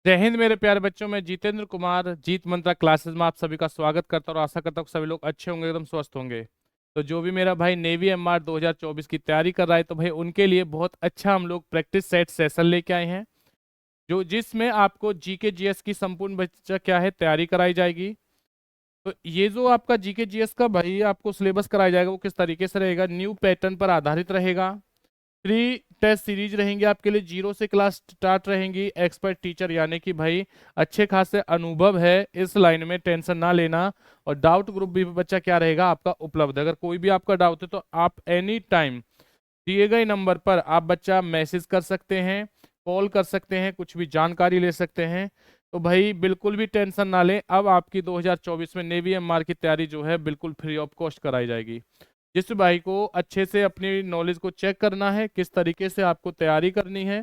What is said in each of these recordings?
जय हिंद मेरे प्यारे बच्चों। मैं जितेंद्र कुमार जीत मंत्रा क्लासेस में आप सभी का स्वागत करता हूँ और आशा करता हूँ सभी लोग अच्छे होंगे, एकदम स्वस्थ होंगे। तो जो भी मेरा भाई नेवी एमआर 2024 की तैयारी कर रहा है तो भाई उनके लिए बहुत अच्छा हम लोग प्रैक्टिस सेट सेशन लेके आए हैं, जो जिसमें आपको जीके जीएस की संपूर्ण बच्चा क्या है तैयारी कराई जाएगी। तो ये जो आपका जीके जीएस का भाई आपको सिलेबस कराया जाएगा वो किस तरीके से रहेगा, न्यू पैटर्न पर आधारित रहेगा। 3 टेस्ट सीरीज रहेंगे आपके लिए, जीरो से क्लास स्टार्ट रहेंगी। एक्सपर्ट टीचर यानी कि भाई अच्छे खासे अनुभव है इस लाइन में, टेंशन ना लेना। और डाउट ग्रुप भी बच्चा क्या रहेगा आपका उपलब्ध है। अगर कोई भी आपका डाउट है तो आप एनी टाइम दिए गए नंबर पर आप बच्चा मैसेज कर सकते हैं, कॉल कर सकते हैं, कुछ भी जानकारी ले सकते हैं। तो भाई बिल्कुल भी टेंशन ना लें, अब आपकी 2024 में नेवी एमआर की तैयारी जो है बिल्कुल फ्री ऑफ कॉस्ट कराई जाएगी। जिस भाई को अच्छे से अपनी नॉलेज को चेक करना है, किस तरीके से आपको तैयारी करनी है,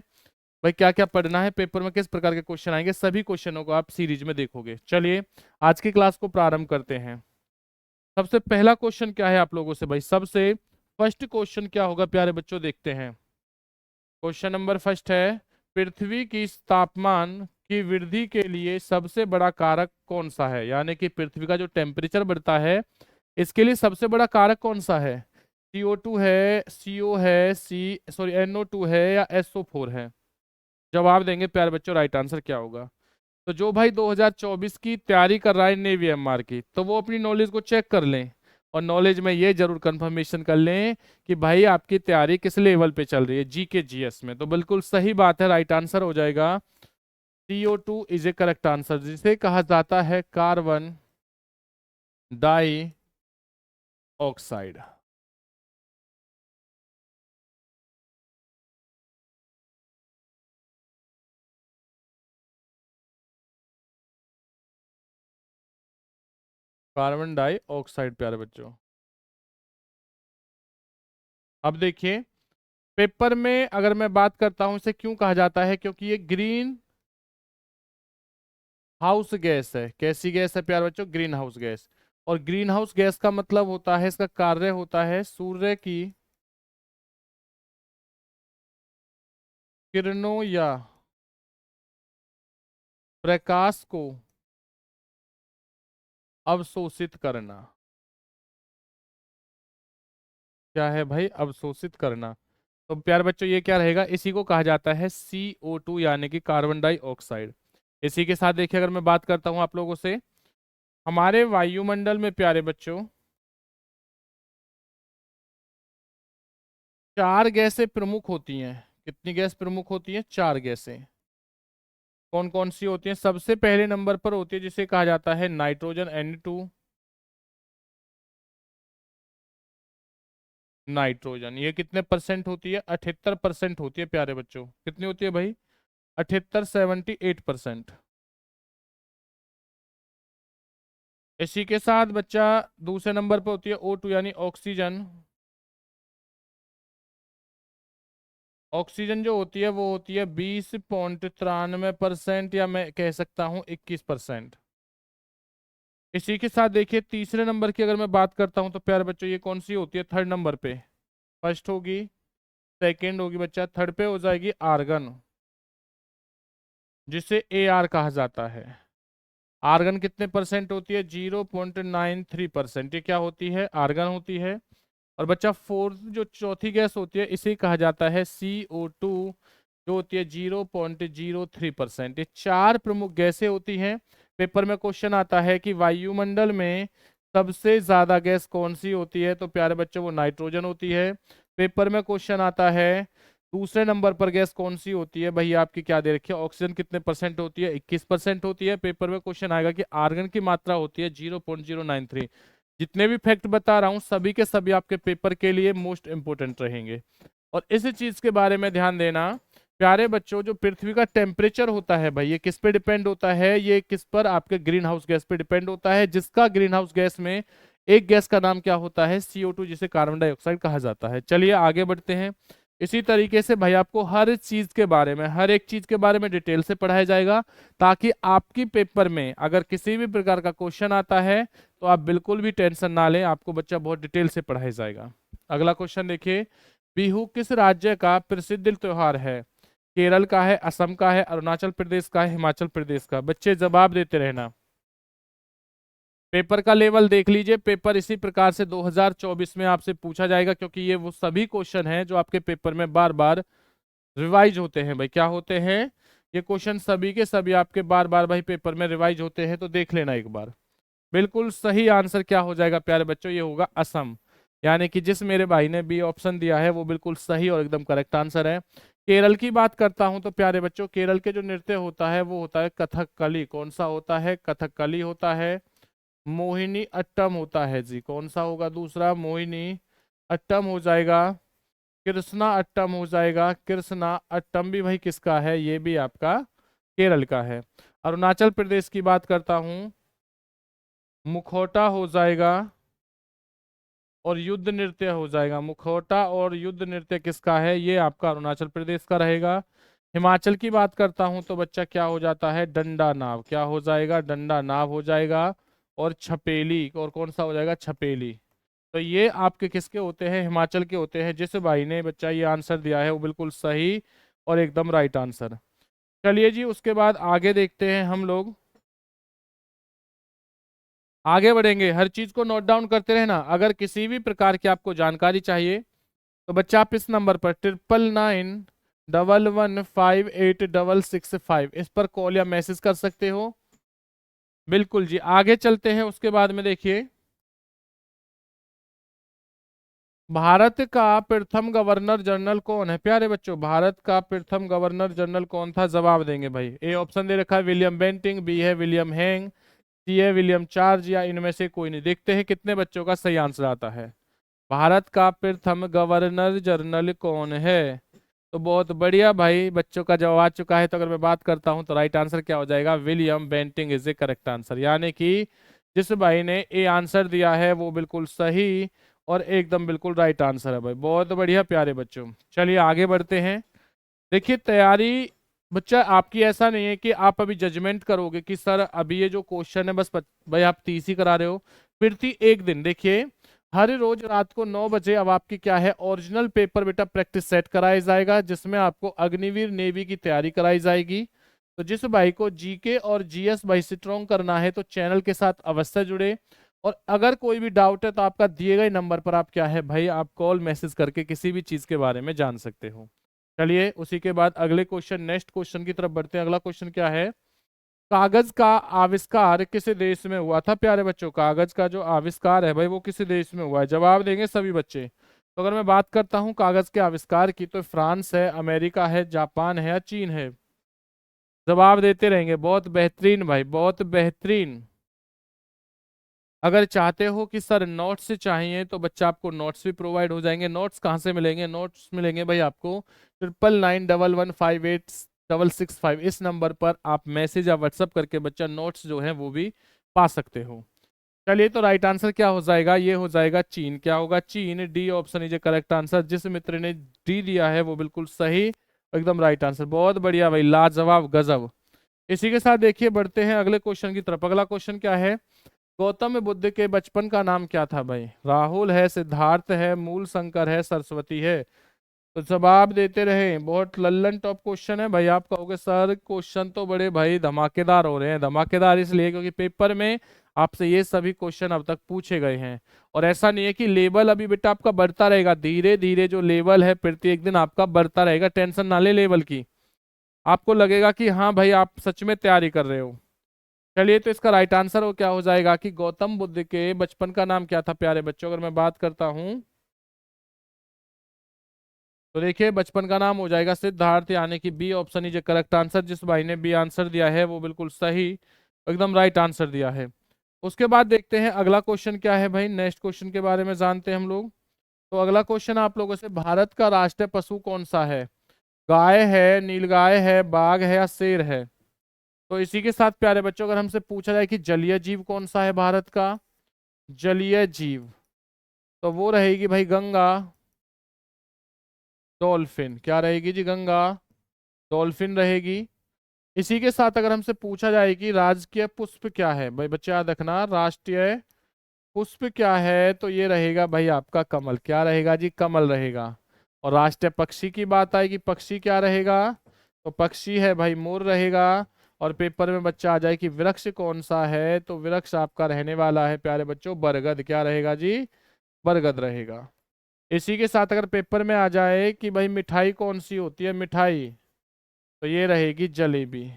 भाई क्या क्या पढ़ना है, पेपर में किस प्रकार के क्वेश्चन आएंगे, सभी क्वेश्चनों को आप सीरीज में देखोगे। चलिए आज की क्लास को प्रारंभ करते हैं। सबसे पहला क्वेश्चन क्या है आप लोगों से, भाई सबसे फर्स्ट क्वेश्चन क्या होगा प्यारे बच्चों, देखते हैं। क्वेश्चन नंबर फर्स्ट है, पृथ्वी की तापमान की वृद्धि के लिए सबसे बड़ा कारक कौन सा है। यानी कि पृथ्वी का जो टेम्परेचर बढ़ता है इसके लिए सबसे बड़ा कारक कौन सा है। CO2 है, CO है, NO2 है या SO4 है। जवाब देंगे प्यारे बच्चों, राइट आंसर क्या होगा। तो जो भाई 2024 की तैयारी कर रहा है नेवी एमआर की, तो वो अपनी नॉलेज को चेक कर लें और नॉलेज में ये जरूर कंफर्मेशन कर लें कि भाई आपकी तैयारी किस लेवल पे चल रही है जीके जीएस में। तो बिल्कुल सही बात है, राइट आंसर हो जाएगा CO2 is a correct answer, जिसे कहा जाता है carbon dioxide. Carbon dioxide प्यारे बच्चों। अब देखिए, पेपर में अगर मैं बात करता हूं इसे क्यों कहा जाता है, क्योंकि ये ग्रीन हाउस गैस है। कैसी गैस है प्यारे बच्चों, ग्रीन हाउस गैस। और ग्रीन हाउस गैस का मतलब होता है, इसका कार्य होता है सूर्य की किरणों या प्रकाश को अवशोषित करना। क्या है भाई, अवशोषित करना। तो प्यारे बच्चों ये क्या रहेगा, इसी को कहा जाता है CO2 यानी कि कार्बन डाइऑक्साइड। इसी के साथ देखिए, अगर मैं बात करता हूं आप लोगों से, हमारे वायुमंडल में प्यारे बच्चों 4 गैसें प्रमुख होती हैं। कितनी गैस प्रमुख होती है, 4 गैसें। कौन कौन सी होती हैं, सबसे पहले नंबर पर होती है जिसे कहा जाता है नाइट्रोजन N2। नाइट्रोजन ये कितने परसेंट होती है, 78% होती है प्यारे बच्चों। कितनी होती है भाई, 78, 78%। इसी के साथ बच्चा दूसरे नंबर पर होती है O2 यानी ऑक्सीजन। ऑक्सीजन जो होती है वो होती है 20.93% या मैं कह सकता हूँ 21%। इसी के साथ देखिए तीसरे नंबर की अगर मैं बात करता हूँ तो प्यारे बच्चों ये कौन सी होती है, थर्ड नंबर पे। फर्स्ट होगी, सेकेंड होगी बच्चा, थर्ड पे हो जाएगी आर्गन, जिसे AR कहा जाता है। आर्गन कितने परसेंट होती है, 0.93%। ये क्या होती है, आर्गन होती है। और बच्चा फोर्थ जो चौथी गैस होती है इसे कहा जाता है CO2, जो होती है 0.03%। ये 4 प्रमुख गैसें होती हैं। पेपर में क्वेश्चन आता है कि वायुमंडल में सबसे ज्यादा गैस कौन सी होती है, तो प्यारे बच्चों वो नाइट्रोजन होती है। पेपर में क्वेश्चन आता है दूसरे नंबर पर गैस कौन सी होती है, भैया आपकी क्या दे रखी है, ऑक्सीजन कितने परसेंट होती है, 21% होती है। पेपर में क्वेश्चन आएगा कि आर्गन की मात्रा होती है 0.093। जितने भी फैक्ट बता रहा हूं सभी के सभी आपके पेपर के लिए मोस्ट इंपोर्टेंट रहेंगे। और इस चीज के बारे में ध्यान देना प्यारे बच्चों, जो पृथ्वी का टेम्परेचर होता है भाई ये किस पे डिपेंड होता है, ये किस पर, आपके ग्रीन हाउस गैस पे डिपेंड होता है, जिसका ग्रीन हाउस गैस में एक गैस का नाम क्या होता है, CO2, जिसे कार्बन डाइऑक्साइड कहा जाता है। चलिए आगे बढ़ते हैं। इसी तरीके से भाई आपको हर चीज के बारे में, हर एक चीज के बारे में डिटेल से पढ़ाया जाएगा, ताकि आपकी पेपर में अगर किसी भी प्रकार का क्वेश्चन आता है तो आप बिल्कुल भी टेंशन ना लें, आपको बच्चा बहुत डिटेल से पढ़ाया जाएगा। अगला क्वेश्चन देखिए, बिहू किस राज्य का प्रसिद्ध त्योहार है। केरल का है, असम का है, अरुणाचल प्रदेश का है, हिमाचल प्रदेश का। बच्चे जवाब देते रहना। पेपर का लेवल देख लीजिए, पेपर इसी प्रकार से 2024 में आपसे पूछा जाएगा, क्योंकि ये वो सभी क्वेश्चन हैं जो आपके पेपर में बार बार रिवाइज होते हैं भाई। क्या होते हैं? ये क्वेश्चन सभी के सभी आपके बार बार भाई पेपर में रिवाइज होते हैं, तो देख लेना एक बार। बिल्कुल सही आंसर क्या हो जाएगा प्यारे बच्चों? ये होगा असम। यानी कि जिस मेरे भाई ने बी ऑप्शन दिया है वो बिल्कुल सही और एकदम करेक्ट आंसर है। केरल की बात करता हूं तो प्यारे बच्चों, केरल के जो नृत्य होता है वो होता है कथकली। कौन सा होता है? कथकली होता है। मोहिनी अट्टम होता है जी। कौन सा होगा दूसरा? मोहिनी अट्टम हो जाएगा। कृष्णा अट्टम हो जाएगा। कृष्णा अट्टम भी भाई किसका है? ये भी आपका केरल का है। अरुणाचल प्रदेश की बात करता हूं, मुखौटा हो जाएगा और युद्ध नृत्य हो जाएगा। मुखौटा और युद्ध नृत्य किसका है? ये आपका अरुणाचल प्रदेश का रहेगा। हिमाचल की बात करता हूं तो बच्चा क्या हो जाता है? डंडा नाव। क्या हो जाएगा? डंडा नाव हो जाएगा। और छपेली, और कौन सा हो जाएगा? छपेली। तो ये आपके किसके होते हैं? हिमाचल के होते हैं। जिस भाई ने बच्चा ये आंसर दिया है वो बिल्कुल सही और एकदम राइट आंसर। चलिए जी, उसके बाद आगे देखते हैं हम लोग। आगे बढ़ेंगे, हर चीज को नोट डाउन करते रहना। अगर किसी भी प्रकार की आपको जानकारी चाहिए तो बच्चा आप इस नंबर पर 9991158665 इस पर कॉल या मैसेज कर सकते हो। बिल्कुल जी, आगे चलते हैं। उसके बाद में देखिए, भारत का प्रथम गवर्नर जनरल कौन है प्यारे बच्चों? भारत का प्रथम गवर्नर जनरल कौन था? जवाब देंगे भाई। ए ऑप्शन दे रखा है विलियम बेंटिंग, बी है विलियम हेंग, सी है विलियम चार्ज, या इनमें से कोई नहीं। देखते हैं कितने बच्चों का सही आंसर आता है। भारत का प्रथम गवर्नर जनरल कौन है? तो बहुत बढ़िया भाई, बच्चों का जवाब आ चुका है। तो अगर मैं बात करता हूं तो राइट आंसर क्या हो जाएगा? William Bentinck is a correct answer. यानी कि जिस भाई ने ए आंसर दिया है वो बिल्कुल सही और एकदम बिल्कुल राइट आंसर है भाई। बहुत बढ़िया प्यारे बच्चों, चलिए आगे बढ़ते हैं। देखिए तैयारी बच्चा आपकी ऐसा नहीं है कि आप अभी जजमेंट करोगे कि सर अभी ये जो क्वेश्चन है बस भाई आप 30 ही करा रहे हो। फिर थी एक दिन, देखिए हर रोज रात को 9 बजे अब आपकी क्या है, ओरिजिनल पेपर बेटा प्रैक्टिस सेट कराया जाएगा, जिसमें आपको अग्निवीर नेवी की तैयारी कराई जाएगी। तो जिस भाई को जीके और जीएस भाई स्ट्रॉन्ग करना है तो चैनल के साथ अवश्य जुड़े। और अगर कोई भी डाउट है तो आपका दिए गए नंबर पर आप क्या है भाई, आप कॉल मैसेज करके किसी भी चीज के बारे में जान सकते हो। चलिए उसी के बाद अगले क्वेश्चन, नेक्स्ट क्वेश्चन की तरफ बढ़ते हैं। अगला क्वेश्चन क्या है? कागज का आविष्कार किस देश में हुआ था प्यारे बच्चों? कागज का जो आविष्कार है भाई वो किस देश में हुआ है? जवाब देंगे सभी बच्चे। तो अगर मैं बात करता हूं कागज के आविष्कार की तो फ्रांस है, अमेरिका है, जापान है या चीन है? जवाब देते रहेंगे। बहुत बेहतरीन भाई, बहुत बेहतरीन। अगर चाहते हो कि सर नोट्स चाहिए तो बच्चा आपको नोट्स भी प्रोवाइड हो जाएंगे। नोट्स कहाँ से मिलेंगे? नोट्स मिलेंगे भाई आपको 9991158665 इस नंबर पर आप मैसेज या व्हाट्सअप करके बच्चा नोट्स जो है वो भी पा सकते हो। चलिए तो राइट आंसर क्या हो जाएगा? ये हो जाएगा चीन। क्या होगा? चीन। D option is a correct answer. जिस मित्र ने डी दिया है वो बिल्कुल सही, एकदम राइट आंसर। बहुत बढ़िया भाई, लाजवाब, गजब। इसी के साथ देखिए बढ़ते हैं अगले क्वेश्चन की तरफ। अगला क्वेश्चन क्या है? गौतम बुद्ध के बचपन का नाम क्या था भाई? राहुल है, सिद्धार्थ है, मूल शंकर है, सरस्वती है? तो जवाब देते रहे। बहुत लल्लन टॉप क्वेश्चन है भाई। आप कहोगे सर क्वेश्चन तो बड़े भाई धमाकेदार हो रहे हैं। धमाकेदार इसलिए क्योंकि पेपर में आपसे ये सभी क्वेश्चन अब तक पूछे गए हैं। और ऐसा नहीं है कि लेवल अभी बेटा आपका बढ़ता रहेगा, धीरे धीरे जो लेवल है प्रत्येक दिन आपका बढ़ता रहेगा। टेंशन ना ले लेवल की, आपको लगेगा कि हाँ भाई आप सच में तैयारी कर रहे हो। चलिए तो इसका राइट आंसर हो क्या हो जाएगा कि गौतम बुद्ध के बचपन का नाम क्या था प्यारे बच्चों? अगर मैं बात करता हूं तो देखिए बचपन का नाम हो जाएगा सिद्धार्थ, यानी कि B option is correct answer. जिस भाई ने बी आंसर दिया है वो बिल्कुल सही, एकदम राइट आंसर दिया है। उसके बाद देखते हैं अगला क्वेश्चन क्या है भाई। नेक्स्ट क्वेश्चन के बारे में जानते हैं हम लोग। तो अगला क्वेश्चन आप लोगों से, भारत का राष्ट्रीय पशु कौन सा है? गाय है, नीलगाय है, बाघ है या शेर है? तो इसी के साथ प्यारे बच्चों अगर हमसे पूछा जाए कि जलीय जीव कौन सा है भारत का? जलीय जीव तो वो रहेगी भाई गंगा, डॉल्फिन। क्या रहेगी जी? गंगा, डॉल्फिन रहेगी। इसी के साथ अगर हमसे पूछा जाए कि राजकीय पुष्प क्या है भाई, बच्चे याद रखना राष्ट्रीय पुष्प क्या है, तो ये रहेगा भाई आपका कमल। क्या रहेगा जी? कमल रहेगा। और राष्ट्रीय पक्षी की बात आएगी, पक्षी क्या रहेगा? तो पक्षी है भाई मोर रहेगा। और पेपर में बच्चा आ जाए कि वृक्ष कौन सा है, तो वृक्ष आपका रहने वाला है प्यारे बच्चों बरगद। क्या रहेगा जी? बरगद रहेगा। इसी के साथ अगर पेपर में आ जाए कि भाई मिठाई कौन सी होती है, मिठाई, तो ये रहेगी जलेबी।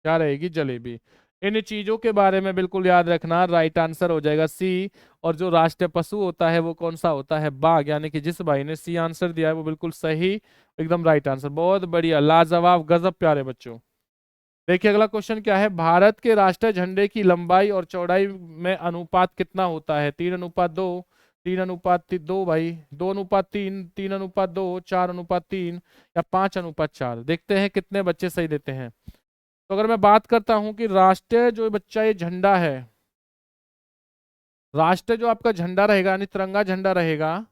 क्या रहेगी? जलेबी। इन चीजों के बारे में बिल्कुल याद रखना, राइट आंसर हो जाएगा सी। और जो राष्ट्रीय पशु होता है वो कौन सा होता है? बाघ। यानी कि जिस भाई ने सी आंसर दिया है वो बिल्कुल सही, एकदम राइट आंसर। बहुत बढ़िया, लाजवाब, गजब प्यारे बच्चों। देखिए अगला क्वेश्चन क्या है, भारत के राष्ट्रीय झंडे की लंबाई और चौड़ाई में अनुपात कितना होता है? 3:2, 3:2 भाई, 2:3, 3:2, 4:3 या 5:4? देखते हैं कितने बच्चे सही देते हैं। तो अगर मैं बात करता हूं कि राष्ट्रीय जो बच्चा ये झंडा है, राष्ट्रीय जो आपका झंडा रहेगा यानी तिरंगा झंडा रहेगा,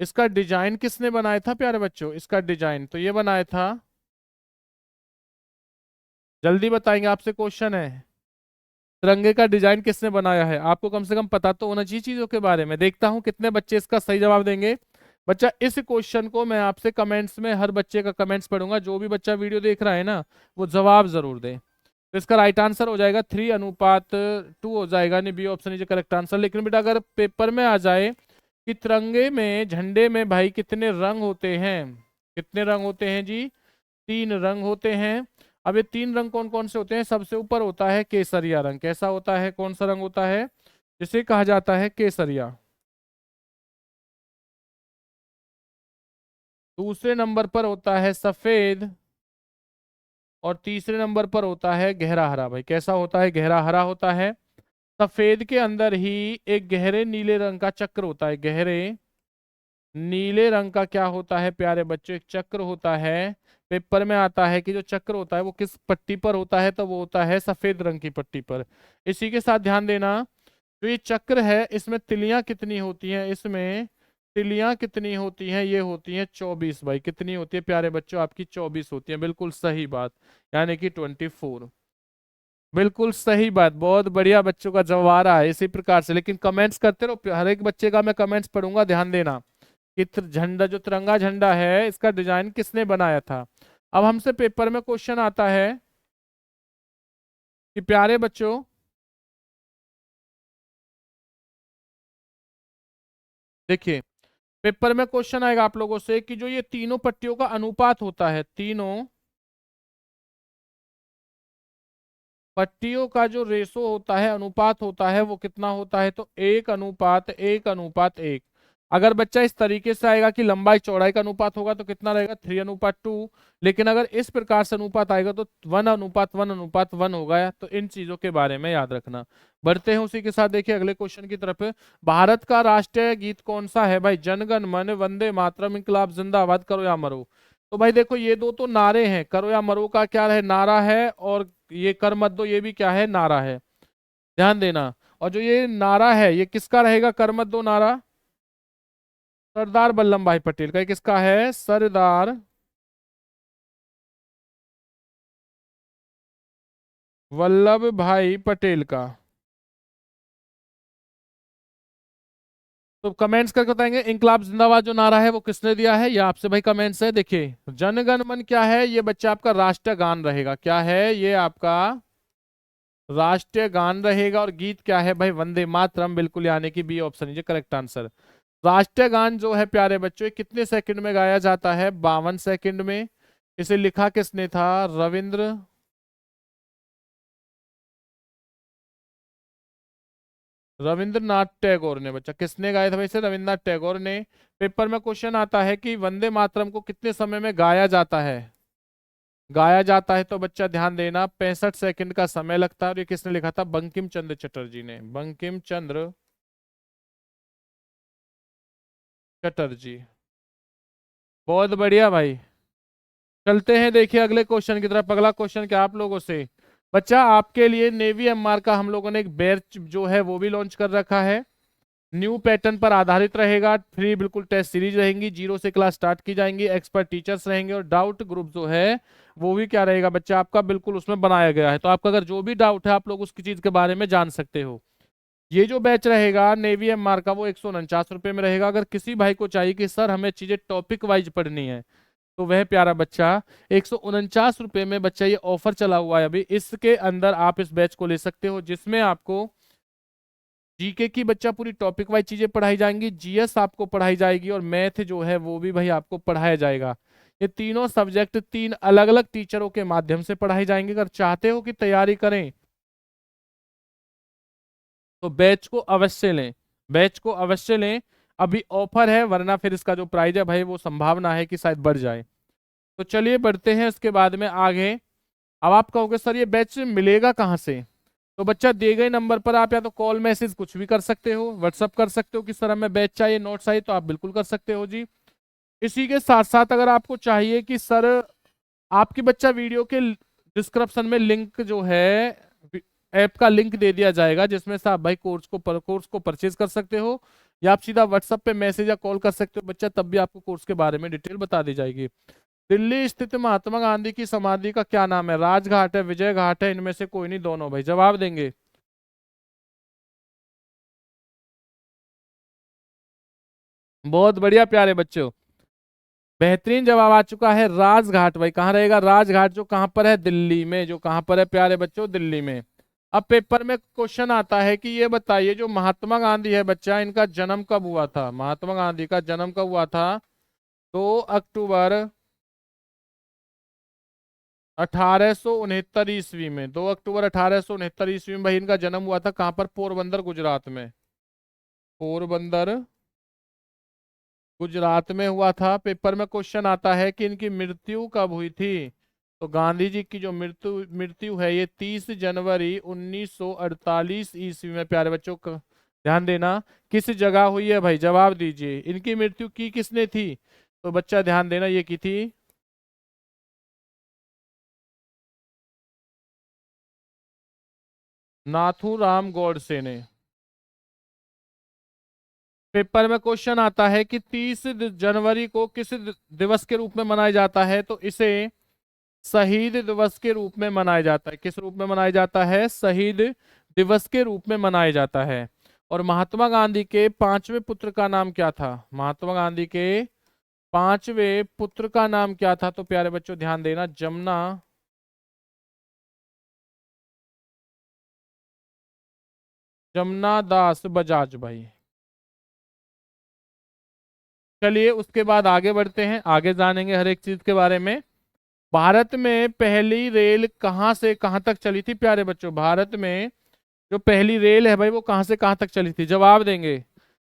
इसका डिजाइन किसने बनाया था प्यारे बच्चों? इसका डिजाइन तो ये बनाया था, जल्दी बताएंगे, आपसे क्वेश्चन है। तिरंगे का डिजाइन किसने बनाया है? आपको कम से कम पता तो होना चाहिए चीजों के बारे में। देखता हूं कितने बच्चे इसका सही जवाब देंगे। बच्चा इस क्वेश्चन को मैं आपसे कमेंट्स में, हर बच्चे का कमेंट्स पढ़ूंगा, जो भी बच्चा वीडियो देख रहा है ना वो जवाब जरूर दे। तो इसका राइट आंसर हो जाएगा 3:2 हो जाएगा, नहीं B option is correct answer. लेकिन बेटा अगर पेपर में आ जाए कि तिरंगे में, झंडे में भाई कितने रंग होते हैं, कितने रंग होते हैं जी? 3 रंग होते हैं। अब ये 3 रंग कौन कौन से होते हैं? सबसे ऊपर होता है केसरिया रंग। कैसा होता है? कौन सा रंग होता है जिसे कहा जाता है केसरिया? दूसरे नंबर पर होता है सफेद। और तीसरे नंबर पर होता है गहरा हरा। भाई कैसा होता है? गहरा हरा होता है। सफेद के अंदर ही एक गहरे नीले रंग का चक्र होता है। गहरे नीले रंग का क्या होता है प्यारे बच्चों? एक चक्र होता है। पेपर में आता है कि जो चक्र होता है वो किस पट्टी पर होता है, तो वो होता है सफेद रंग की पट्टी पर। इसी के साथ ध्यान देना, जो ये चक्र है इसमें तिलियां कितनी होती हैं? इसमें तिलियां कितनी होती हैं? ये होती हैं 24 भाई। कितनी होती है प्यारे बच्चों? आपकी 24 होती है, बिल्कुल सही बात, यानी कि 24। बिल्कुल सही बात, बहुत बढ़िया बच्चों का जवाब आ रहा है इसी प्रकार से। लेकिन कमेंट्स करते रहो, हर एक बच्चे का मैं कमेंट्स पढ़ूंगा, ध्यान देना कि झंडा, जो तिरंगा झंडा है, इसका डिजाइन किसने बनाया था। अब हमसे पेपर में क्वेश्चन आता है कि प्यारे बच्चों, देखिए पेपर में क्वेश्चन आएगा आप लोगों से कि जो ये तीनों पट्टियों का अनुपात होता है, तीनों पट्टियों का जो रेशो होता है, अनुपात होता है, वो कितना होता है? तो 1:1:1। अगर बच्चा इस तरीके से आएगा कि लंबाई चौड़ाई का अनुपात होगा तो कितना रहेगा? 3:2। लेकिन अगर इस प्रकार से अनुपात आएगा तो 1:1:1 होगा। तो इन चीजों के बारे में याद रखना। बढ़ते हैं उसी के साथ, देखिए अगले क्वेश्चन की तरफ। भारत का राष्ट्रीय गीत कौन सा है भाई? जनगण मन, वंदे मातरम, इंकलाब जिंदाबाद, करो या मरो। तो भाई देखो ये दो तो नारे हैं, करो या मरो का क्या है? नारा है। और ये कर मत दो, ये भी क्या है? नारा है। ध्यान देना। और जो ये नारा है ये किसका रहेगा? कर मत दो नारा सरदार वल्लभ भाई पटेल का। ये किसका है? सरदार वल्लभ भाई पटेल का। तो कमेंट्स करके बताएंगे इंकलाब जिंदाबाद जो नारा है वो किसने दिया है? ये आपसे भाई कमेंट्स है। देखिए जनगण मन क्या है? ये बच्चा आपका राष्ट्रीय गान रहेगा। क्या है ये? आपका राष्ट्रीय गान रहेगा। और गीत क्या है भाई? वंदे मातरम, बिल्कुल, यानी कि B option is correct answer. राष्ट्रीय गान जो है प्यारे बच्चों, ये कितने सेकंड में गाया जाता है? 52 सेकंड में। इसे लिखा किसने था? रविंद्रनाथ टैगोर ने। बच्चा किसने गाया था वैसे? रविंद्रनाथ टैगोर ने। पेपर में क्वेश्चन आता है कि वंदे मातरम को कितने समय में गाया जाता है? गाया जाता है तो बच्चा ध्यान देना 65 सेकंड का समय लगता है। और ये किसने लिखा था? बंकिम चंद्र चटर्जी ने। बंकिम चंद्र चटर्जी। बहुत बढ़िया भाई। चलते हैं देखिए अगले क्वेश्चन की तरफ। अगला क्वेश्चन क्या आप लोगों से, बच्चा आपके लिए नेवी एमआर का हम लोगों ने एक बैच जो है वो भी लॉन्च कर रखा है। न्यू पैटर्न पर आधारित रहेगा। फ्री बिल्कुल टेस्ट सीरीज रहेंगी, 0 से क्लास स्टार्ट की जाएंगी, एक्सपर्ट टीचर्स रहेंगे। और डाउट ग्रुप जो है वो भी क्या रहेगा बच्चा आपका? बिल्कुल उसमें बनाया गया है। तो आपका अगर जो भी डाउट है आप लोग उसकी चीज के बारे में जान सकते हो। ये जो बैच रहेगा नेवी एमआर का वो 149 रुपये में रहेगा। अगर किसी भाई को चाहिए कि सर हमें चीजें टॉपिक वाइज पढ़नी है, तो वह प्यारा बच्चा 149 रुपये में बच्चा ये ऑफर चला हुआ है अभी, इसके अंदर आप इस बैच को ले सकते हो, जिसमें आपको जीके की बच्चा पूरी टॉपिक वाइज चीजें पढ़ाई जाएंगी, जीएस आपको पढ़ाई जाएगी, और मैथ जो है वो भी भाई आपको पढ़ाया जाएगा। ये तीनों सब्जेक्ट 3 अलग अलग टीचरों के माध्यम से पढ़ाए जाएंगे। अगर चाहते हो कि तैयारी करें तो बैच को अवश्य लें, बैच को अवश्य लें। अभी ऑफर है, वरना फिर इसका जो प्राइस है भाई वो संभावना है कि शायद बढ़ जाए। तो चलिए बढ़ते हैं इसके बाद में आगे। अब आप कहोगे सर ये बैच मिलेगा कहाँ से? तो बच्चा दिए गए नंबर पर आप या तो कॉल मैसेज कुछ भी कर सकते हो, व्हाट्सअप कर सकते हो कि सर हमें बैच चाहिए, नोट चाहिए, तो आप बिल्कुल कर सकते हो जी। इसी के साथ साथ अगर आपको चाहिए कि सर आपकी बच्चा वीडियो के डिस्क्रिप्शन में लिंक जो है, ऐप का लिंक दे दिया जाएगा, जिसमें से आप भाई कोर्स को परचेज कर सकते हो, या आप सीधा व्हाट्सएप पे मैसेज या कॉल कर सकते हो बच्चा, तब भी आपको कोर्स के बारे में डिटेल बता दी जाएगी। दिल्ली स्थित महात्मा गांधी की समाधि का क्या नाम है? राजघाट है, विजय घाट है, इनमें से कोई नहीं, दोनों भाई जवाब देंगे। बहुत बढ़िया प्यारे बच्चों, बेहतरीन जवाब आ चुका है, राजघाट। भाई कहाँ रहेगा राजघाट? जो कहाँ पर है? दिल्ली में। जो कहाँ पर है प्यारे बच्चों? दिल्ली में। अब पेपर में क्वेश्चन आता है कि ये बताइए जो महात्मा गांधी है बच्चा, इनका जन्म कब हुआ था? महात्मा गांधी का जन्म कब हुआ था? 2 अक्टूबर 1869 में। 2 अक्टूबर 1869 में भाई इनका जन्म हुआ था। कहाँ पर? पोरबंदर, गुजरात में। पोरबंदर, गुजरात में हुआ था। पेपर में क्वेश्चन आता है कि इनकी मृत्यु कब हुई थी? तो गांधी जी की जो मृत्यु मृत्यु है ये 30 जनवरी 1948 ईस्वी में प्यारे बच्चों का ध्यान देना। किस जगह हुई है भाई? जवाब दीजिए। इनकी मृत्यु की किसने थी? तो बच्चा ध्यान देना, ये की थी नाथूराम गॉडसे ने। पेपर में क्वेश्चन आता है कि 30 जनवरी को किस दिवस के रूप में मनाया जाता है? तो इसे शहीद दिवस के रूप में मनाया जाता है। किस रूप में मनाया जाता है? शहीद दिवस के रूप में मनाया जाता है। और महात्मा गांधी के पांचवें पुत्र का नाम क्या था? महात्मा गांधी के पांचवें पुत्र का नाम क्या था? तो प्यारे बच्चों ध्यान देना, जमुना, जमुना दास बजाज भाई। चलिए उसके बाद आगे बढ़ते हैं, आगे जानेंगे हर एक चीज के बारे में। भारत में पहली रेल कहाँ से कहाँ तक चली थी प्यारे बच्चों? भारत में जो पहली रेल है भाई वो कहाँ से कहाँ तक चली थी? जवाब देंगे।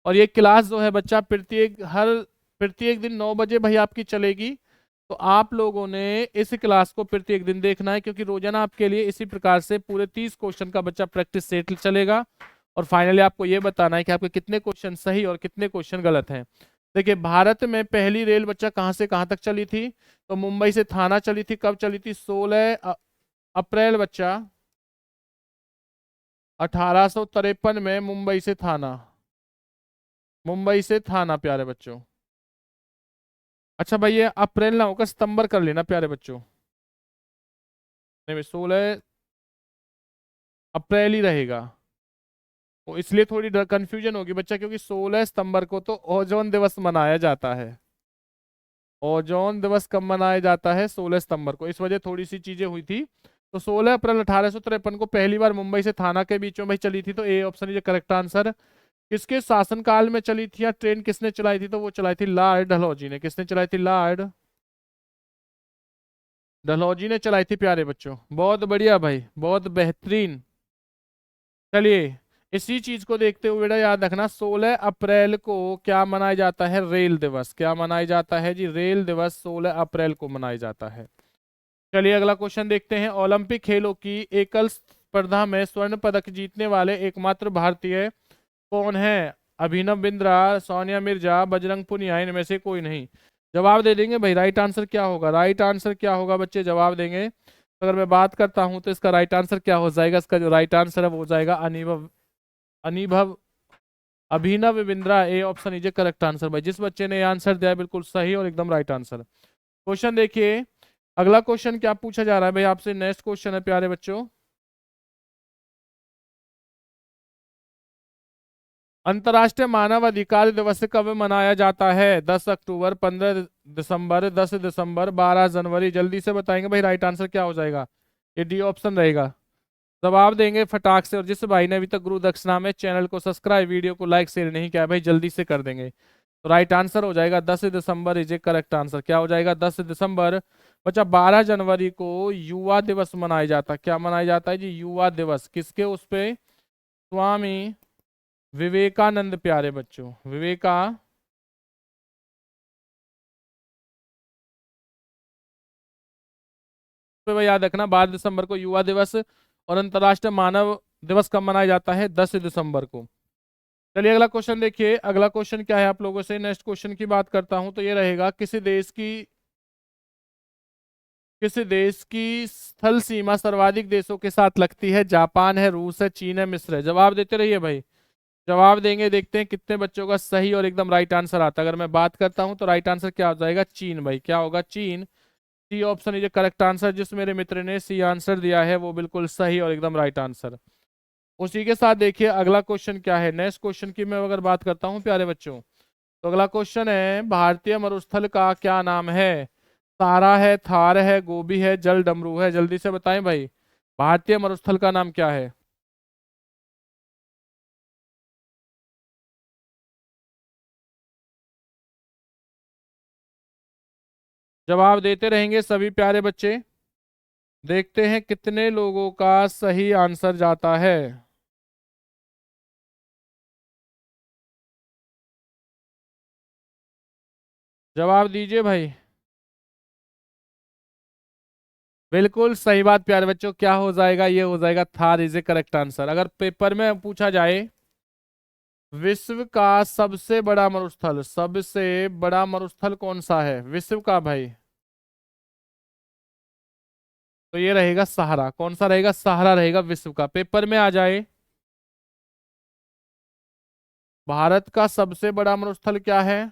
और ये क्लास जो है बच्चा प्रत्येक दिन 9 बजे भाई आपकी चलेगी। तो आप लोगों ने इस क्लास को प्रत्येक दिन देखना है, क्योंकि रोजाना आपके लिए इसी प्रकार से पूरे 30 क्वेश्चन का बच्चा प्रैक्टिस सेट चलेगा। और फाइनली आपको ये बताना है कि आपके कितने क्वेश्चन सही और कितने क्वेश्चन गलत हैं। देखिए भारत में पहली रेल बच्चा कहाँ से कहाँ तक चली थी? तो मुंबई से थाना चली थी। कब चली थी? 16 अप्रैल बच्चा 1853 में मुंबई से थाना। मुंबई से थाना प्यारे बच्चों। अच्छा भाई ये अप्रैल ना होकर सितंबर कर लेना प्यारे बच्चों। नहीं, 16 अप्रैल ही रहेगा। तो इसलिए थोड़ी कंफ्यूजन होगी बच्चा, क्योंकि 16 सितंबर को तो ओजोन दिवस मनाया जाता है। ओजोन दिवस कब मनाया जाता है? 16 सितंबर को। इस वजह थोड़ी सी चीजें हुई थी। तो 16 अप्रैल 1853 को पहली बार मुंबई से थाना के बीच में भाई चली थी। तो ए ऑप्शन इज करेक्ट आंसर। किसके शासनकाल में चली थी या ट्रेन किसने चलाई थी? तो वो चलाई थी लॉर्ड डलहौजी ने। किसने चलाई थी? लॉर्ड डलहौजी ने चलाई थी प्यारे बच्चों। बहुत बढ़िया भाई, बहुत बेहतरीन। चलिए इसी चीज को देखते हुए बेटा याद रखना, 16 अप्रैल को क्या मनाया जाता है? रेल दिवस। क्या मनाया जाता है जी? रेल दिवस 16 अप्रैल को मनाया जाता है। चलिए अगला क्वेश्चन देखते हैं। ओलंपिक खेलों की एकल स्पर्धा में स्वर्ण पदक जीतने वाले एकमात्र भारतीय कौन है? अभिनव बिंद्रा, सोनिया मिर्जा, बजरंग पुनिया, इनमें से कोई नहीं। जवाब दे देंगे भाई। राइट आंसर क्या होगा? राइट आंसर क्या होगा बच्चे? जवाब देंगे। अगर मैं बात करता हूं तो इसका राइट आंसर क्या हो जाएगा? इसका जो राइट आंसर है वो हो जाएगा Anibhav, Anibhav Abhinav Bindra. A option is correct answer भाई। जिस बच्चे ने आंसर दिया है बिल्कुल सही और एकदम राइट आंसर। क्वेश्चन देखिए, अगला क्वेश्चन क्या पूछा जा रहा है भाई आपसे? नेक्स्ट क्वेश्चन है प्यारे बच्चों, अंतर्राष्ट्रीय मानव अधिकार दिवस कब मनाया जाता है? 10 अक्टूबर, 15 दिसंबर, 10 दिसंबर, 12 जनवरी। जल्दी से बताएंगे भाई, राइट आंसर क्या हो जाएगा? ये डी ऑप्शन रहेगा। जवाब देंगे फटाक से। और जिस भाई ने अभी तक गुरु दक्षिणा में चैनल को सब्सक्राइब, वीडियो को लाइक शेयर नहीं किया है भाई, जल्दी से कर देंगे। तो राइट आंसर हो जाएगा 10 दिसंबर इज ए करेक्ट आंसर। क्या हो जाएगा? 10 दिसंबर। बच्चा 12 जनवरी को युवा दिवस मनाया जाता है। क्या मनाया जाता है जी? युवा दिवस। किसके उस पे? स्वामी विवेकानंद प्यारे बच्चों, पे भाई याद रखना 12 दिसंबर को युवा दिवस। और अंतर्राष्ट्रीय मानव दिवस कब मनाया जाता है? 10 दिसंबर को। चलिए अगला क्वेश्चन देखिए। अगला क्वेश्चन क्या है आप लोगों से? नेक्स्ट क्वेश्चन की बात करता हूं तो ये रहेगा, किसी देश की स्थल सीमा सर्वाधिक देशों के साथ लगती है? जापान है, रूस है, चीन है, मिस्र है। जवाब देते रहिए भाई, जवाब देंगे। देखते हैं कितने बच्चों का सही और एकदम राइट आंसर आता है। अगर मैं बात करता हूं तो राइट आंसर क्या हो जाएगा? चीन भाई। क्या होगा? चीन। C option is correct answer. जिस मेरे मित्र ने सी आंसर दिया है वो बिल्कुल सही और एकदम राइट आंसर। उसी के साथ देखिए अगला क्वेश्चन क्या है। नेक्स्ट क्वेश्चन की मैं अगर बात करता हूं प्यारे बच्चों, तो अगला क्वेश्चन है, भारतीय मरुस्थल का क्या नाम है? सारा है, थार है, गोबी है, जल डमरू है। जल्दी से बताएं भाई, भारतीय मरुस्थल का नाम क्या है? जवाब देते रहेंगे सभी प्यारे बच्चे। देखते हैं कितने लोगों का सही आंसर जाता है। जवाब दीजिए भाई। बिल्कुल सही बात प्यारे बच्चों। क्या हो जाएगा? ये हो जाएगा Thar is a correct answer. अगर पेपर में पूछा जाए विश्व का सबसे बड़ा मरुस्थल, सबसे बड़ा मरुस्थल कौन सा है विश्व का भाई, तो ये रहेगा सहारा। कौन सा रहेगा? सहारा रहेगा विश्व का। पेपर में आ जाए भारत का सबसे बड़ा मरुस्थल क्या है?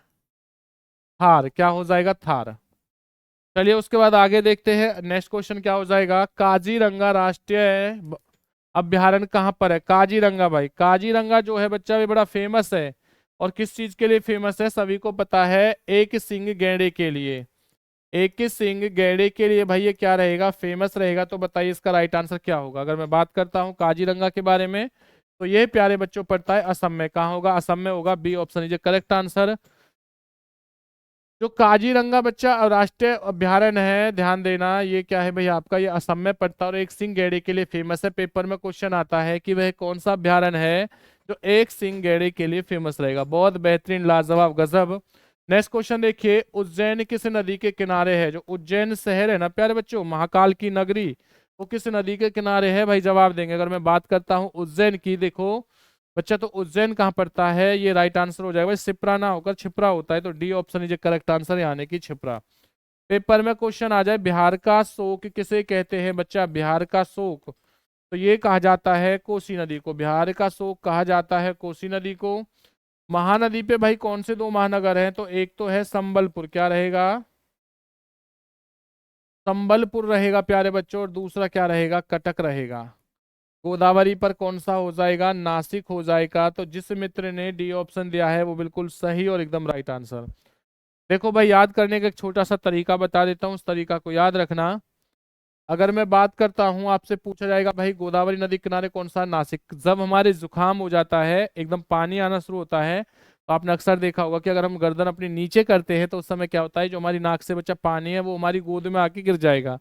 थार। क्या हो जाएगा? थार। चलिए उसके बाद आगे देखते हैं। नेक्स्ट क्वेश्चन क्या हो जाएगा? काजीरंगा राष्ट्रीय अभ्यारण्य कहाँ पर है? काजीरंगा भाई, काजीरंगा जो है बच्चा भी बड़ा फेमस है। और किस चीज के लिए फेमस है? सभी को पता है, एक सींग गैंडे के लिए। एक ही सिंग गैंडे के लिए भाई ये क्या रहेगा? फेमस रहेगा। तो बताइए इसका राइट आंसर क्या होगा? अगर मैं बात करता हूँ काजीरंगा के बारे में, तो ये प्यारे बच्चों पड़ता है असम में। कहाँ होगा? असम में होगा। B option is correct answer. जो काजीरंगा बच्चा राष्ट्रीय अभ्यारण्य है, ध्यान देना, ये क्या है भाई आपका? ये असम में पड़ता है और एक सिंग गैंडे के लिए फेमस है। पेपर में क्वेश्चन आता है कि वह कौन सा अभ्यारण्य है जो एक सिंग गैंडे के लिए फेमस रहेगा। बहुत बेहतरीन, लाजवाब, गजब। नेक्स्ट क्वेश्चन देखिए, उज्जैन किस नदी के किनारे है? जो उज्जैन शहर है ना प्यारे बच्चों, महाकाल की नगरी, वो किस नदी के किनारे है भाई? जवाब देंगे। अगर मैं बात करता हूँ उज्जैन की, देखो बच्चा, तो उज्जैन कहाँ पड़ता है? ये राइट आंसर हो जाएगा भाई, सिप्रा ना होकर छिप्रा होता है। तो D option is correct answer, यानी कि छिप्रा। पेपर में क्वेश्चन आ जाए, बिहार का शोक किसे कहते हैं बच्चा? बिहार का शोक, तो ये कहा जाता है कोसी नदी को। बिहार का शोक कहा जाता है कोसी नदी को। महानदी पे भाई कौन से दो महानगर हैं? तो एक तो है संबलपुर। क्या रहेगा? संबलपुर रहेगा प्यारे बच्चों। और दूसरा क्या रहेगा? कटक रहेगा। गोदावरी पर कौन सा हो जाएगा? नासिक हो जाएगा। तो जिस मित्र ने डी ऑप्शन दिया है वो बिल्कुल सही और एकदम राइट आंसर। देखो भाई, याद करने का एक छोटा सा तरीका बता देता हूँ, उस तरीका को याद रखना। अगर मैं बात करता हूँ, आपसे पूछा जाएगा भाई गोदावरी नदी किनारे कौन सा? नासिक। जब हमारे जुकाम हो जाता है, एकदम पानी आना शुरू होता है, तो आपने अक्सर देखा होगा कि अगर हम गर्दन अपनी नीचे करते हैं तो उस समय क्या होता है, जो हमारी नाक से बच्चा पानी है वो हमारी गोद में आके गिर जाएगा।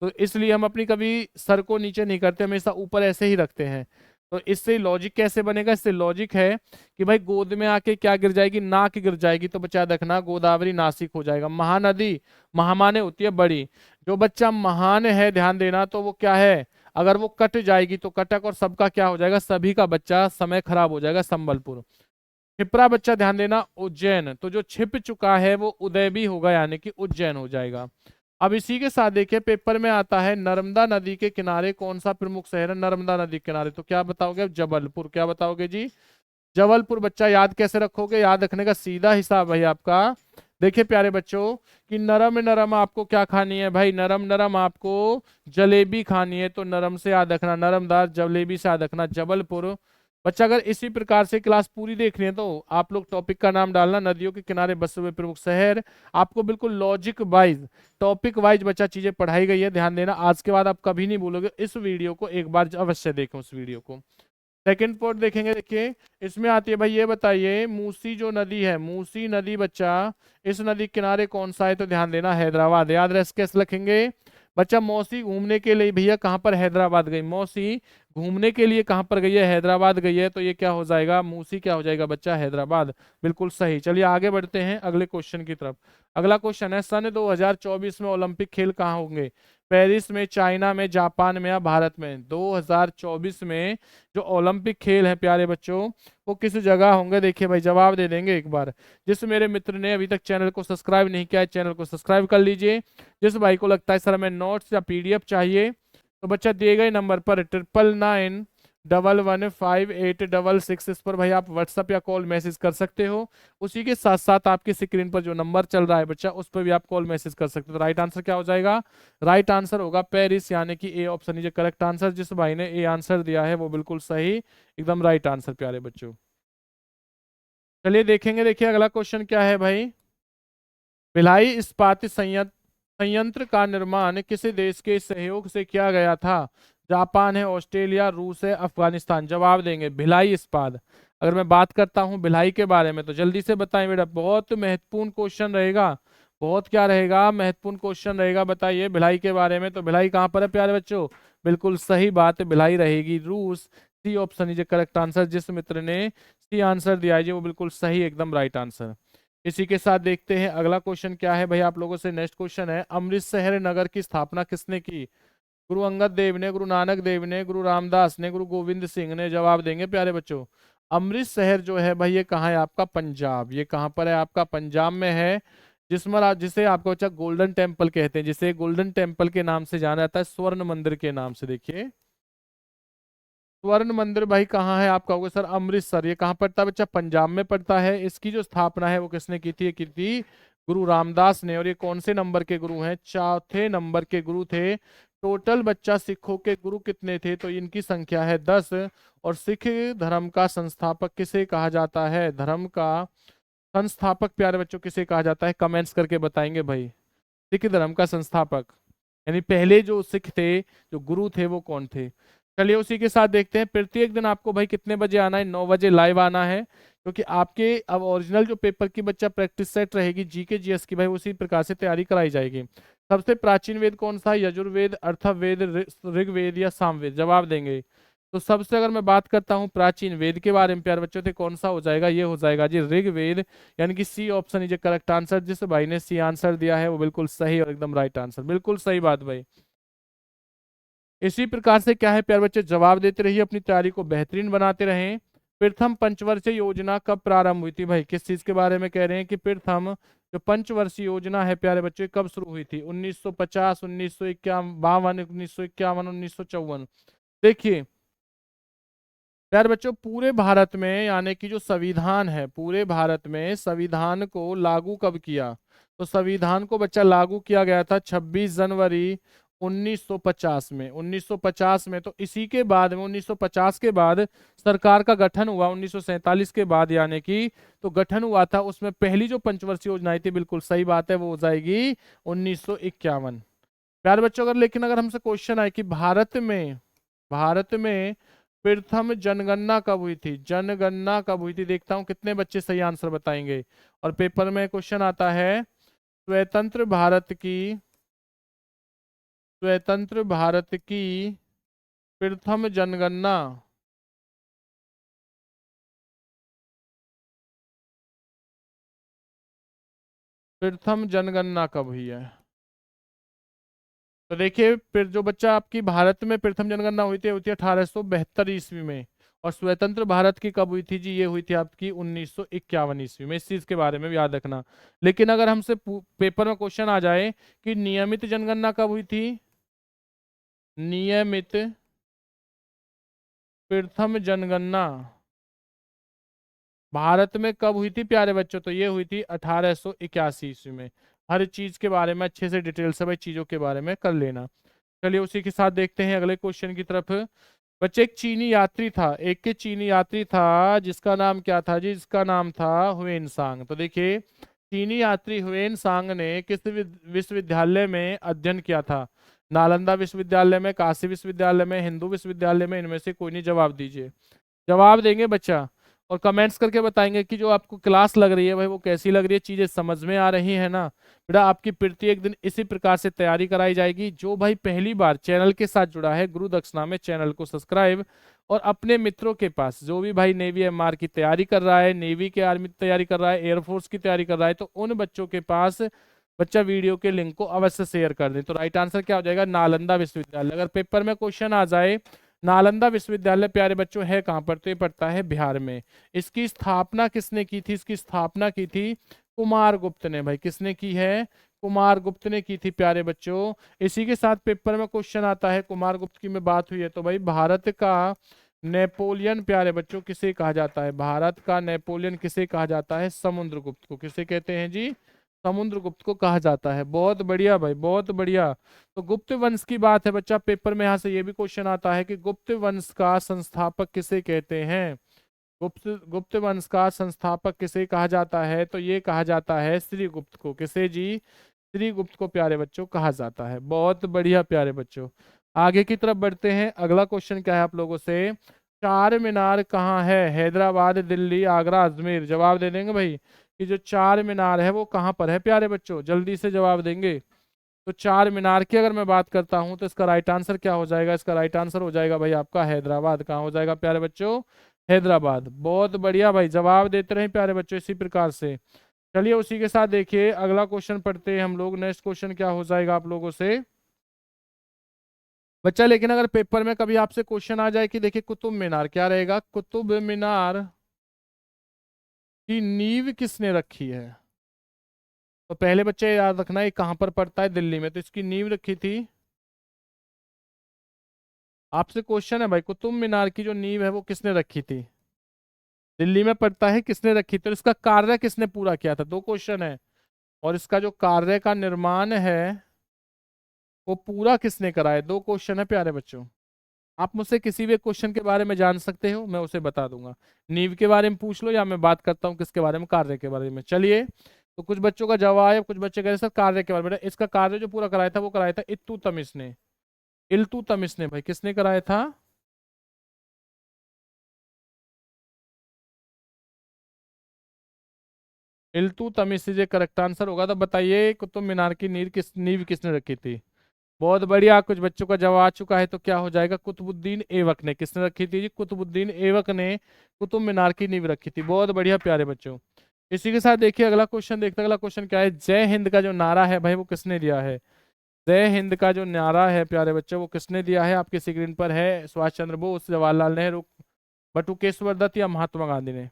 तो इसलिए हम अपनी कभी सर को नीचे नहीं करते, हमेशा ऊपर ऐसे ही रखते हैं। तो इससे लॉजिक कैसे बनेगा? इससे लॉजिक है कि भाई गोद में आके क्या गिर जाएगी? नाक गिर जाएगी। तो बच्चा देखना, गोदावरी नासिक हो जाएगा। महानदी, महामाने होती है बड़ी। जो बच्चा महान है, ध्यान देना, तो वो क्या है? अगर वो कट जाएगी तो कटक और सबका क्या हो जाएगा? सभी का बच्चा समय खराब हो जाएगा। संबलपुर। छिपरा बच्चा ध्यान देना, उज्जैन। तो जो छिप चुका है वो उदय भी होगा, यानी कि उज्जैन हो जाएगा। अब इसी के साथ देखिए, पेपर में आता है नर्मदा नदी के किनारे कौन सा प्रमुख शहर है? नर्मदा नदी के किनारे, तो क्या बताओगे? जबलपुर। क्या बताओगे जी? जबलपुर। बच्चा याद कैसे रखोगे? याद रखने का सीधा हिसाब भाई आपका, देखिए प्यारे बच्चों, कि नरम नरम आपको क्या खानी है भाई? नरम नरम आपको जलेबी खानी है। तो नरम से याद रखना, नरमदार जलेबी से याद रखना जबलपुर। बच्चा अगर इसी प्रकार से क्लास पूरी देखनी है तो आप लोग टॉपिक का नाम डालना, नदियों के किनारे बसे हुए प्रमुख शहर। आपको बिल्कुल लॉजिक वाइज, टॉपिक वाइज बच्चा चीजें पढ़ाई गई है, ध्यान देना। आज के बाद आप कभी नहीं बोलोगे, इस वीडियो को एक बार अवश्य देखें उस वीडियो को। सेकंड पॉइंट देखेंगे, देखिए इसमें आती है भाई, ये बताइए मूसी जो नदी है, मूसी नदी बच्चा, इस नदी किनारे कौन सा है? तो ध्यान देना हैदराबाद। याद रहे कैसे लिखेंगे बच्चा? मौसी घूमने के लिए भैया कहाँ पर? हैदराबाद गई। मौसी घूमने के लिए कहाँ पर गई है? हैदराबाद गई है। तो ये क्या हो जाएगा? मूसी क्या हो जाएगा बच्चा? हैदराबाद। बिल्कुल सही। चलिए आगे बढ़ते हैं अगले क्वेश्चन की तरफ। अगला क्वेश्चन है, सन 2024 में ओलंपिक खेल कहाँ होंगे? पेरिस में, चाइना में, जापान में या भारत में? 2024 में जो ओलंपिक खेल है प्यारे बच्चों, वो किस जगह होंगे? देखिए भाई जवाब दे देंगे एक बार। जिस मेरे मित्र ने अभी तक चैनल को सब्सक्राइब नहीं किया है, चैनल को सब्सक्राइब कर लीजिए। जिस भाई को लगता है सर हमें नोट्स या पीडीएफ चाहिए, तो बच्चा दिए गए नंबर पर 9991158666 इस पर भाई आप व्हाट्सअप या कॉल मैसेज कर सकते हो। उसी के साथ साथ आपकी स्क्रीन पर जो नंबर चल रहा है बच्चा, उस पर भी आप कॉल मैसेज कर सकते हो। तो राइट आंसर क्या हो जाएगा? राइट आंसर होगा पेरिस, यानी कि ए ऑप्शन इज करेक्ट आंसर। जिस भाई ने ए आंसर दिया है वो बिल्कुल सही, एकदम राइट आंसर प्यारे बच्चों। चलिए देखेंगे, देखिए अगला क्वेश्चन क्या है भाई। भिलाई इस्पात संयंत्र का निर्माण किस देश के सहयोग से किया गया था? जापान है, ऑस्ट्रेलिया, रूस है, अफगानिस्तान? जवाब देंगे भिलाई इस्पात। अगर मैं बात करता हूं भिलाई के बारे में तो जल्दी से बताएं बेटा, बहुत महत्वपूर्ण क्वेश्चन रहेगा। बहुत क्या रहेगा? महत्वपूर्ण क्वेश्चन रहेगा। बताइए भिलाई के बारे में। तो भिलाई कहाँ पर है प्यारे बच्चों? बिल्कुल सही बात है, भिलाई रहेगी रूस। C option is correct answer. जिस मित्र ने सी आंसर दिया है जी वो बिल्कुल सही, एकदम राइट आंसर। इसी के साथ देखते हैं अगला क्वेश्चन क्या है भाई आप लोगों से। नेक्स्ट क्वेश्चन है, अमृतसर नगर की स्थापना किसने की? गुरु अंगद देव ने, गुरु नानक देव ने, गुरु रामदास ने, गुरु गोविंद सिंह ने? जवाब देंगे प्यारे बच्चों। अमृतसर जो है भाई ये कहाँ है आपका? पंजाब। ये कहाँ पर है आपका? पंजाब में है। जिसमें जिसे आपका बच्चा गोल्डन टेम्पल कहते हैं, जिसे गोल्डन टेम्पल के नाम से जाना जाता है, स्वर्ण मंदिर के नाम से। देखिए स्वर्ण मंदिर भाई कहाँ है आपका? होगा सर अमृतसर। ये कहाँ पड़ता है बच्चा? पंजाब में पड़ता है। इसकी जो स्थापना है वो किसने की थी? ये की थी गुरु रामदास ने। और ये कौन से नंबर के गुरु हैं? चौथे नंबर के गुरु थे। टोटल बच्चा सिखों के गुरु कितने थे? तो इनकी संख्या है 10। और सिख धर्म का संस्थापक किसे कहा जाता है? धर्म का संस्थापक प्यारे बच्चों किसे कहा जाता है? कमेंट्स करके बताएंगे भाई। सिख धर्म का संस्थापक यानी पहले जो सिख थे, जो गुरु थे, वो कौन थे? चलिए उसी के साथ देखते हैं। प्रत्येक दिन आपको भाई कितने बजे आना है? 9 बजे लाइव आना है, क्योंकि आपके अब ओरिजिनल जो पेपर की बच्चा प्रैक्टिस सेट रहेगी जीके जीएस की, भाई उसी प्रकार से तैयारी कराई जाएगी। सबसे प्राचीन वेद कौन सा है? यजुर्वेद, अर्थवेद, ऋग्वेद या सामवेद? जवाब देंगे। तो सबसे अगर मैं बात करता हूँ प्राचीन वेद के बारे में प्यारे बच्चों, तो कौन सा हो जाएगा? ये हो जाएगा जी ऋग्वेद, यानी कि C option is correct answer. जिस भाई ने सी आंसर दिया है वो बिल्कुल सही और एकदम राइट आंसर। बिल्कुल सही बात भाई। इसी प्रकार से क्या है प्यारे बच्चे, जवाब देते रहिए, अपनी तैयारी को बेहतरीन बनाते रहें। प्रथम पंचवर्षीय योजना कब प्रारंभ हुई थी? भाई किस चीज के बारे में कह रहे हैं कि प्रथम जो पंचवर्षीय योजना है प्यारे बच्चे कब शुरू हुई थी? 1950, 1951, 1951, 1954? देखिए यार बच्चों, पूरे भारत में यानी कि जो संविधान है, पूरे भारत में संविधान को लागू कब किया? तो संविधान को बच्चा लागू किया गया था 26 जनवरी 1950 में। 1950 में। तो इसी के बाद में 1950 के बाद सरकार का गठन हुआ 1947 के बाद, यानी कि तो गठन हुआ था। उसमें पहली जो पंचवर्षीय योजना थी, बिल्कुल सही बात है, वो हो जाएगी 1951। प्यारे बच्चों अगर हमसे क्वेश्चन आए कि भारत में प्रथम जनगणना कब हुई थी? जनगणना कब हुई थी? देखता हूं कितने बच्चे सही आंसर बताएंगे। और पेपर में क्वेश्चन आता है, स्वतंत्र भारत की स्वतंत्र भारत की प्रथम जनगणना प्रथम जनगणना कब हुई है? तो देखिए फिर जो बच्चा आपकी भारत में प्रथम जनगणना हुई थी 1872 ईस्वी में। और स्वतंत्र भारत की कब हुई थी जी? ये हुई थी आपकी 1951 ईस्वी में। इस चीज के बारे में भी याद रखना। लेकिन अगर हमसे पेपर में क्वेश्चन आ जाए कि नियमित जनगणना कब हुई थी? नियमित प्रथम जनगणना भारत में कब हुई थी प्यारे बच्चों? तो ये हुई थी 1881 ईस्वी में। हर चीज के बारे में अच्छे से डिटेल से भाई चीजों के बारे में कर लेना। चलिए उसी के साथ देखते हैं अगले क्वेश्चन की तरफ। बच्चे एक चीनी यात्री था, एक के चीनी यात्री था जिसका नाम क्या था जी, जिसका नाम था हुएन सांग। तो देखिए चीनी यात्री हुएन सांग ने किस विश्वविद्यालय में अध्ययन किया था? नालंदा विश्वविद्यालय में, काशी विश्वविद्यालय में, हिंदू विश्वविद्यालय में, इनमें से कोई नहीं। जवाब दीजिए, जवाब देंगे बच्चा और कमेंट्स करके बताएंगे कि जो आपको क्लास लग रही है भाई वो कैसी लग रही है, चीजें समझ में आ रही है ना। बेटा आपकी प्रत्येक दिन इसी प्रकार से तैयारी कराई जाएगी। जो भाई पहली बार चैनल के साथ जुड़ा है गुरु दक्षिणा में, चैनल को सब्सक्राइब और अपने मित्रों के पास जो भी भाई नेवी एमआर की तैयारी कर रहा है, नेवी के आर्मी की तैयारी कर रहा है, एयरफोर्स की तैयारी कर रहा है, तो उन बच्चों के पास बच्चा वीडियो के लिंक को अवश्य शेयर कर दें। तो राइट आंसर क्या हो जाएगा? नालंदा विश्वविद्यालय। अगर पेपर में क्वेश्चन आ जाए नालंदा विश्वविद्यालय प्यारे बच्चों है कहाँ पर, तो ये पड़ता है बिहार में। इसकी स्थापना किसने की थी? इसकी स्थापना की थी कुमारगुप्त ने। भाई किसने की है? कुमारगुप्त ने की थी प्यारे बच्चों। इसी के साथ पेपर में क्वेश्चन आता है, कुमारगुप्त की में बात हुई है तो भाई भारत का नेपोलियन प्यारे बच्चों किसे कहा जाता है? भारत का नेपोलियन किसे कहा जाता है? समुद्रगुप्त को। किसे कहते हैं जी? समुद्रगुप्त को कहा जाता है। बहुत बढ़िया भाई, बहुत बढ़िया। तो गुप्त वंश की बात है बच्चा, पेपर में यहाँ से ये भी क्वेश्चन आता है कि गुप्त वंश का संस्थापक किसे कहते हैं? गुप्त गुप्त वंश का संस्थापक किसे कहा जाता है? तो ये कहा जाता है श्रीगुप्त को। किसे जी? श्रीगुप्त को प्यारे बच्चों कहा जाता है। बहुत बढ़िया प्यारे बच्चों, आगे की तरफ बढ़ते हैं। अगला क्वेश्चन क्या है आप लोगों से? चार मीनार कहाँ है? हैदराबाद, दिल्ली, आगरा, अजमेर। जवाब दे देंगे भाई कि जो चार मीनार है वो कहाँ पर है प्यारे बच्चों? जल्दी से जवाब देंगे। तो चार मीनार की अगर मैं बात करता हूं तो इसका राइट आंसर क्या हो जाएगा? इसका राइट आंसर हो जाएगा भाई आपका हैदराबाद। कहाँ हो जाएगा प्यारे बच्चों? हैदराबाद। बहुत बढ़िया भाई, जवाब देते रहे प्यारे बच्चों इसी प्रकार से। चलिए उसी के साथ देखिए अगला क्वेश्चन पढ़ते हैं हम लोग। नेक्स्ट क्वेश्चन क्या हो जाएगा आप लोगों से बच्चा? लेकिन अगर पेपर में कभी आपसे क्वेश्चन आ जाए कि देखिए कुतुब मीनार, क्या रहेगा? कुतुब मीनार की नींव किसने रखी है? तो पहले बच्चे याद रखना ये कहाँ पर पड़ता है? दिल्ली में। तो इसकी नींव रखी थी, आपसे क्वेश्चन है भाई कुतुब मीनार की जो नींव है वो किसने रखी थी? दिल्ली में पड़ता है, किसने रखी थी? तो इसका कार्य किसने पूरा किया था? दो क्वेश्चन है। और इसका जो कार्य का निर्माण है वो पूरा किसने कराया? दो क्वेश्चन है प्यारे बच्चों। आप मुझसे किसी भी क्वेश्चन के बारे में जान सकते हो, मैं उसे बता दूंगा। नींव के बारे में पूछ लो या मैं बात करता हूँ किसके बारे में? कार्य के बारे में। चलिए तो कुछ बच्चों का जवाब है, कुछ बच्चे कह रहे हैं सर कार्य के बारे में। इसका कार्य जो पूरा कराया था वो कराया था इल्तुतमिश ने। इल्तुतमिश ने भाई किसने कराया था? इल्तुतमिश से करेक्ट आंसर होगा। तो बताइए कुतुब मीनार की नींव किसने रखी थी? बहुत बढ़िया, कुछ बच्चों का जवाब आ चुका है। तो क्या हो जाएगा? कुतुबुद्दीन ऐबक ने। किसने रखी थी जी? कुतुबुद्दीन ऐबक ने कुतुब मीनार की नींव रखी थी। बहुत बढ़िया प्यारे बच्चों। इसी के साथ देखिए अगला क्वेश्चन देखते हैं। अगला क्वेश्चन क्या है? जय हिंद का जो नारा है भाई वो किसने दिया है? जय हिंद का जो नारा है प्यारे बच्चों वो किसने दिया है? आपकी स्क्रीन पर है। सुभाष चंद्र बोस, जवाहरलाल नेहरू, बटुकेश्वर दत्त या महात्मा गांधी ने?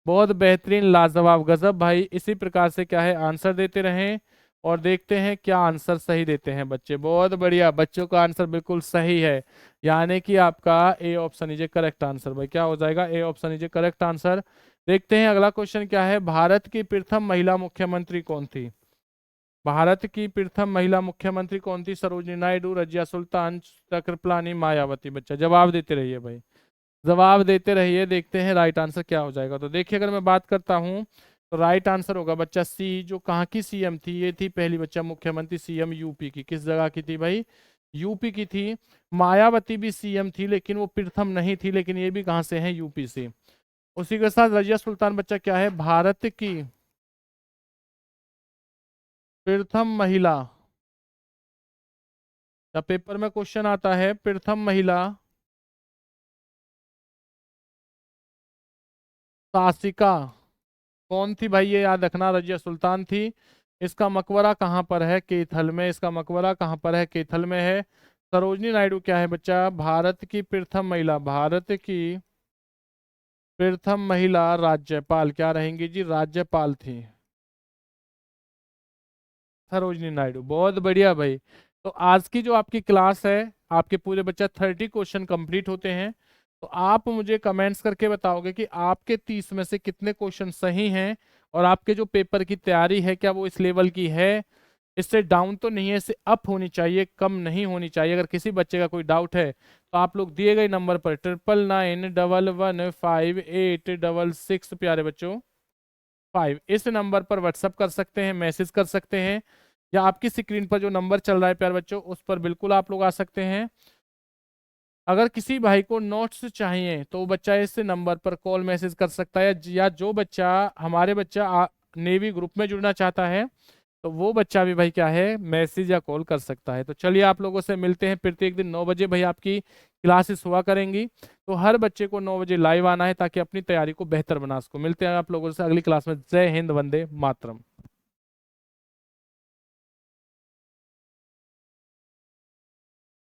बहुत बेहतरीन, लाजवाब, गजब भाई। इसी प्रकार से क्या है आंसर देते रहें और देखते हैं क्या आंसर सही देते हैं बच्चे। बहुत बढ़िया, बच्चों का आंसर बिल्कुल सही है, यानी कि आपका ए ऑप्शन इज करेक्ट आंसर। भाई क्या हो जाएगा? ए ऑप्शन इज करेक्ट आंसर। देखते हैं अगला क्वेश्चन क्या है। भारत की प्रथम महिला मुख्यमंत्री कौन थी? भारत की प्रथम महिला मुख्यमंत्री कौन थी? सरोजिनी नायडू, रजिया सुल्तान, चक्रपाणी, मायावती। बच्चा जवाब देते रहिए भाई, जवाब देते रहिए। देखते हैं राइट आंसर क्या हो जाएगा। तो देखिए अगर मैं बात करता हूं तो राइट आंसर होगा बच्चा सी। जो कहाँ की सीएम थी? ये थी पहली बच्चा मुख्यमंत्री सीएम यूपी की। किस जगह की थी भाई? यूपी की थी। मायावती भी सीएम थी लेकिन वो प्रथम नहीं थी, लेकिन ये भी कहाँ से है? यूपी से। उसी के साथ रजिया सुल्तान बच्चा क्या है? भारत की प्रथम महिला। या पेपर में क्वेश्चन आता है प्रथम महिला शासिका कौन थी भाई? ये याद रखना, रजिया सुल्तान थी। इसका मकबरा कहाँ पर है? कैथल में। इसका मकबरा कहाँ पर है? कैथल में है। सरोजनी नायडू क्या है बच्चा? भारत की प्रथम महिला, भारत की प्रथम महिला राज्यपाल क्या रहेंगी जी? राज्यपाल थी सरोजनी नायडू। बहुत बढ़िया भाई। तो आज की जो आपकी क्लास है, आपके पूरे बच्चा 30 क्वेश्चन कंप्लीट होते हैं। तो आप मुझे कमेंट्स करके बताओगे कि आपके 30 में से कितने क्वेश्चन सही हैं और आपके जो पेपर की तैयारी है क्या वो इस लेवल की है? इससे डाउन तो नहीं है, इससे अप होनी चाहिए, कम नहीं होनी चाहिए। अगर किसी बच्चे का कोई डाउट है तो आप लोग दिए गए नंबर पर 9991158666 प्यारे बच्चों 5 इस नंबर पर व्हाट्सअप कर सकते हैं, मैसेज कर सकते हैं, या आपकी स्क्रीन पर जो नंबर चल रहा है प्यारे बच्चों उस पर बिल्कुल आप लोग आ सकते हैं। अगर किसी भाई को नोट्स चाहिए तो वो बच्चा इस नंबर पर कॉल मैसेज कर सकता है, या जो बच्चा हमारे नेवी ग्रुप में जुड़ना चाहता है तो वो बच्चा भी भाई क्या है मैसेज या कॉल कर सकता है। तो चलिए आप लोगों से मिलते हैं प्रत्येक दिन 9 बजे भाई आपकी क्लासेस हुआ करेंगी। तो हर बच्चे को 9 बजे लाइव आना है ताकि अपनी तैयारी को बेहतर बना सको। मिलते हैं आप लोगों से अगली क्लास में। जय हिंद, वंदे मातरम।